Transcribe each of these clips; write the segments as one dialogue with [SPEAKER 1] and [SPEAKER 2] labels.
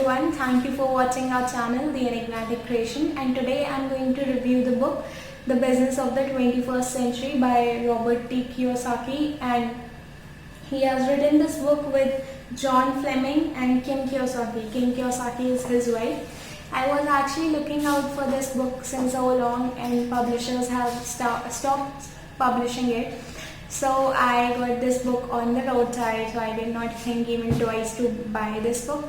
[SPEAKER 1] everyone, thank you for watching our channel The Enigmatic Creation, and today I'm going to review the book The Business of the 21st Century by Robert T. Kiyosaki. And he has written this book with John Fleming and Kim Kiyosaki. Kim Kiyosaki is his wife. I was actually looking out for this book since so long, and publishers have stopped publishing it. So I got this book on the roadside, so I did not think even twice to buy this book.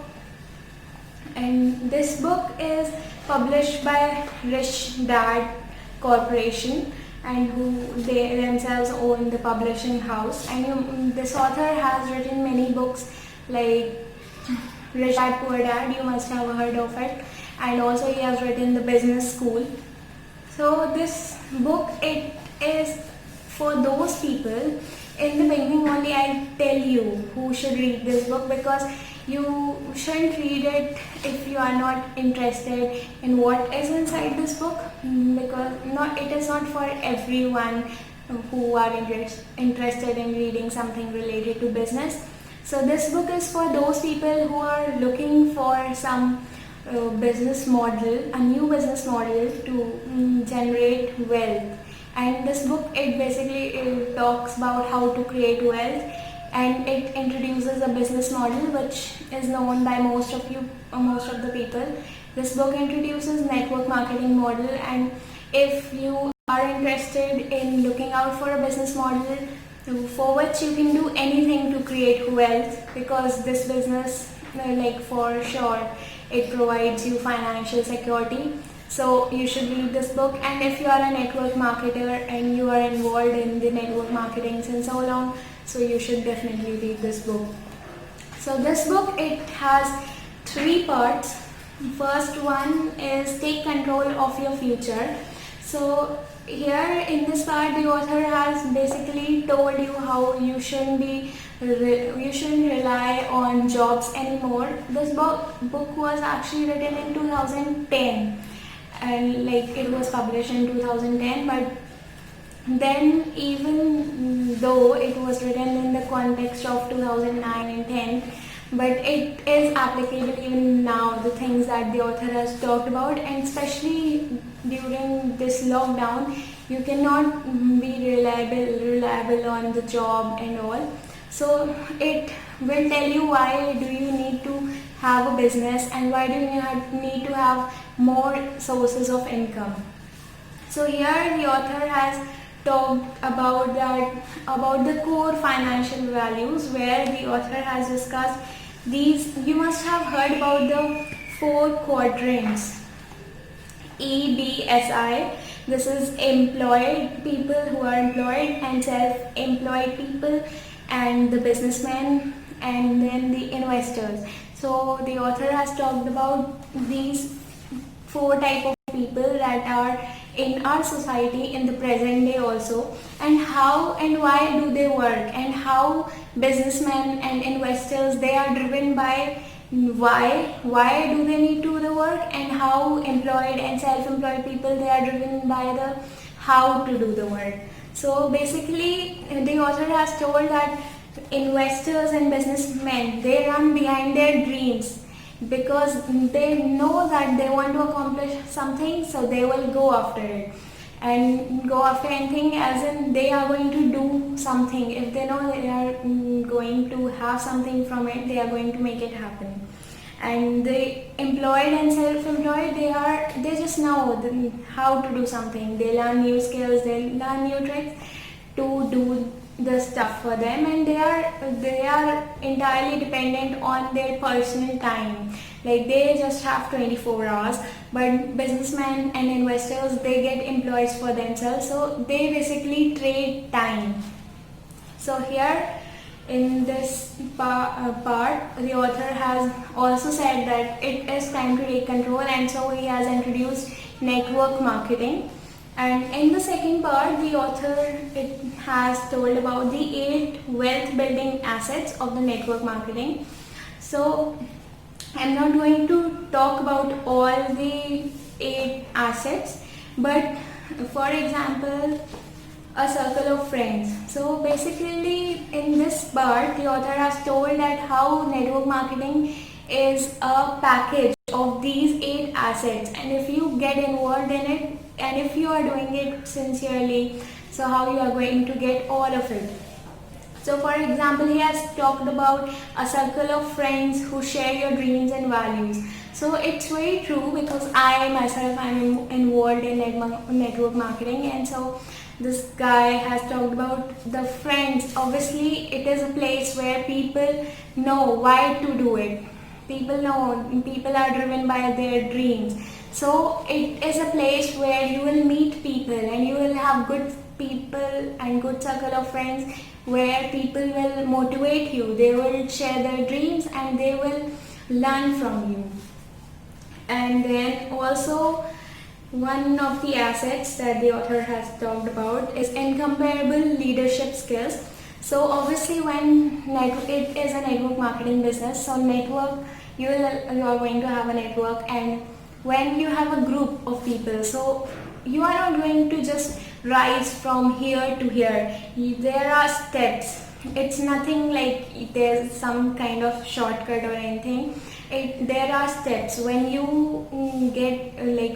[SPEAKER 1] And this book is published by Rich Dad Corporation, and who they themselves own the publishing house. And this author has written many books like Rich Dad Poor Dad, you must have heard of it, and also he has written The Business School. So this book, it is for those people. In the beginning only I'll tell you who should read this book, because you shouldn't read it if you are not interested in what is inside this book, because it is not for everyone who are interested in reading something related to business. So this book is for those people who are looking for some business model, a new business model to generate wealth. And this book, it talks about how to create wealth, and it introduces a business model which is known by most of the people. This book introduces network marketing model, and if you are interested in looking out for a business model for which you can do anything to create wealth, because this business, like for sure, it provides you financial security. So you should read this book. And if you are a network marketer and you are involved in the network marketing since so long, so you should definitely read this book. So this book, it has 3 parts. First one is take control of your future. So here in this part, the author has basically told you how you shouldn't rely on jobs anymore. This book was actually written in 2010, and it was published in 2010, but then even though it was written in the context of 2009 and 10, but it is applicable even now, the things that the author has talked about. And especially during this lockdown, you cannot be reliable on the job and all. So it will tell you why do you need to have a business, and why do you need to have more sources of income. So here the author has talked about the core financial values, where the author has discussed these. You must have heard about the 4 quadrants: EBSI. This is employed people who are employed, and self-employed people, and the businessmen, and then the investors. So the author has talked about these 4 type of people that are in our society in the present day also, and how and why do they work, and how businessmen and investors, they are driven by why do they need to do the work, and how employed and self-employed people, they are driven by the how to do the work. So basically the author has told that investors and businessmen, they run behind their dreams, because they know that they want to accomplish something, so they will go after it, and go after anything as in they are going to do something. If they know they are going to have something from it, they are going to make it happen. And the employed and self-employed, they just know how to do something. They learn new skills, they learn new tricks to do the stuff for them, and they are entirely dependent on their personal time. They just have 24 hours, but businessmen and investors, they get employees for themselves, so they basically trade time. So here in this part, the author has also said that it is time to take control, and so he has introduced network marketing. And in the second part, the author has told about the 8 wealth building assets of the network marketing. So I'm not going to talk about all the 8 assets, but for example, a circle of friends. So basically in this part, the author has told that how network marketing is a package of these 8 assets, and if you get involved in it and if you are doing it sincerely, so how you are going to get all of it. So for example, he has talked about a circle of friends who share your dreams and values. So it's very true, because I myself am involved in network marketing, and so this guy has talked about the friends. Obviously, it is a place where people know why to do it. People know, people are driven by their dreams. So it is a place where you will meet people and you will have good people and good circle of friends, where people will motivate you, they will share their dreams and they will learn from you. And then also, one of the assets that the author has talked about is incomparable leadership skills. So obviously, when it is a network marketing business, so network, you are going to have a network, and when you have a group of people, so you are not going to just rise from here to here. There are steps. It's nothing like there's some kind of shortcut or anything. There are steps. When you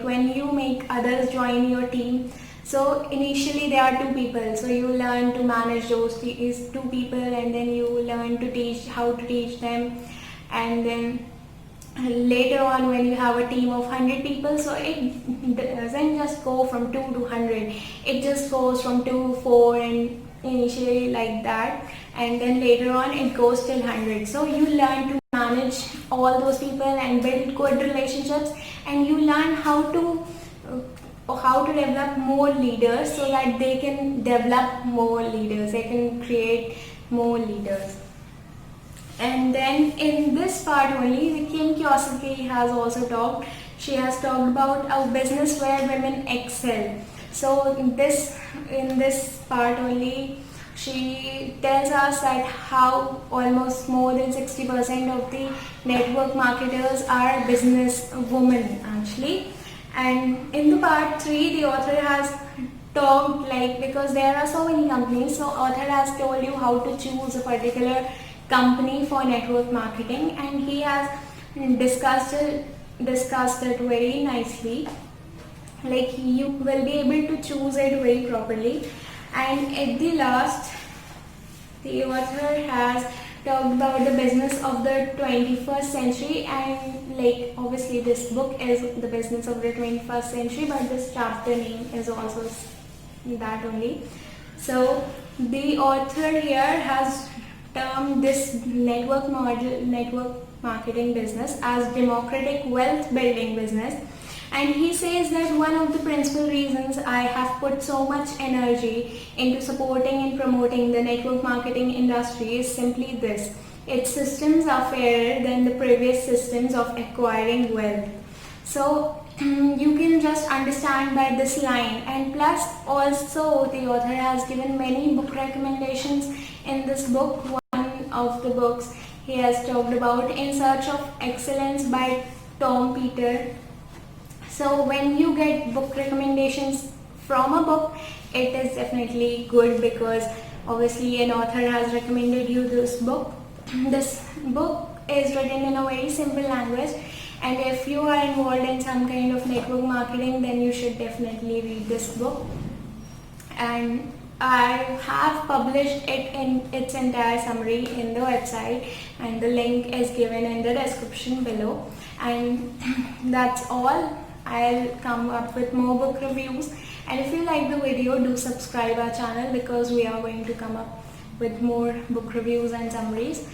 [SPEAKER 1] when you make others join your team, so initially there are 2 people, so you learn to manage those 2 people, and then you learn to teach how to teach them, and then later on when you have a team of 100 people, so it doesn't just go from 2 to 100, it just goes from 2 to 4, and initially like that, and then later on it goes till 100. So you learn to manage all those people and build good relationships, and you learn how to develop more leaders, so that they can develop more leaders, they can create more leaders. And then in this part only, Kim Kiyosaki has also talked. She has talked about a business where women excel. So in this part only, she tells us that how almost more than 60% of the network marketers are business women actually. And in the part 3, the author has talked, because there are so many companies, so author has told you how to choose a particular company for network marketing, and he has discussed it very nicely. You will be able to choose it very properly. And at the last, the author has talked about the business of the 21st century, and obviously this book is the business of the 21st century, but this chapter name is also that only. So the author here has termed this network marketing business as democratic wealth building business, and he says that one of the principal reasons I have put so much energy into supporting and promoting the network marketing industry is simply this: its systems are fairer than the previous systems of acquiring wealth. So you can just understand by this line, and plus also the author has given many book recommendations in this book. One of the books he has talked about In Search of Excellence by Tom Peters. So when you get book recommendations from a book, it is definitely good, because obviously an author has recommended you this book. This book is written in a very simple language, and if you are involved in some kind of network marketing, then you should definitely read this book. And I have published it in its entire summary in the website, and the link is given in the description below. And that's all. I'll come up with more book reviews, and if you like the video, do subscribe our channel, because we are going to come up with more book reviews and summaries.